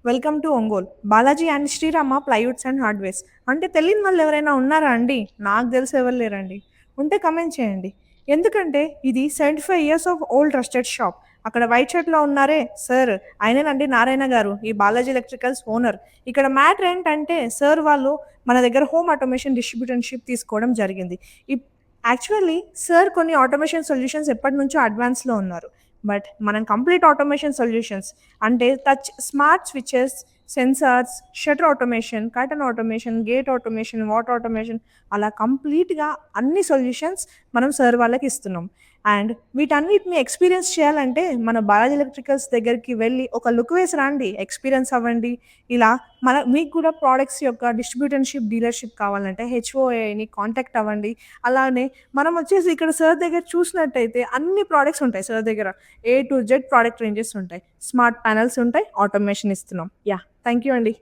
Welcome to Ongole. Balaji and Srirama plywoods and hardwares. అంటే తెలియని వాళ్ళు ఎవరైనా ఉన్నారా అండి? నాకు తెలిసి ఎవరు లేరండి. ఉంటే కమెంట్ చేయండి. ఎందుకంటే ఇది 75 years of old trusted shop. అక్కడ వైట్ షర్ట్‌లో ఉన్నారే సార్, ఆయనేనండి నారాయణ గారు. ఈ బాలాజీ ఎలక్ట్రికల్స్ ఓనర్. ఇక్కడ మ్యాటర్ ఏంటంటే సార్ వాళ్ళు మన దగ్గర హోమ్ ఆటోమేషన్ డిస్ట్రిబ్యూటర్‌షిప్ తీసుకోవడం జరిగింది. ఇప్ యాక్చువల్లీ సార్ కొన్ని ఆటోమేషన్ సొల్యూషన్స్ ఎప్పటినుంచో అడ్వాన్స్‌లో ఉన్నారు. బట్ మనం కంప్లీట్ ఆటోమేషన్ సొల్యూషన్స్ అంటే touch smart switches, sensors, shutter automation, curtain automation, gate automation, water automation అలా కంప్లీట్‌గా అన్ని సొల్యూషన్స్ మనం సార్ వాళ్ళకి ఇస్తున్నాం. అండ్ వీటన్నిటిని ఎక్స్‌పీరియన్స్ చేయాలంటే మన బాలాజీ ఎలక్ట్రికల్స్ దగ్గరికి వెళ్ళి ఒక లుక్ వేసి రండి. ఎక్స్‌పీరియన్స్ అవ్వండి. ఇలా మీకు కూడా ప్రొడక్ట్స్ యొక్క డిస్ట్రిబ్యూటర్‌షిప్, డీలర్‌షిప్ కావాలంటే హెచ్ఓఏని కాంటాక్ట్ అవ్వండి. అలానే మనం వచ్చేసి ఇక్కడ సార్ దగ్గర చూసినట్టయితే అన్ని ప్రొడక్ట్స్ ఉంటాయి సార్ దగ్గర. A to Z product ranges ఉంటాయి. స్మార్ట్ ప్యానెల్స్ ఉంటాయి. ఆటోమేషన్ ఇస్తున్నాం. యాహ్! థాంక్ యూ అండి.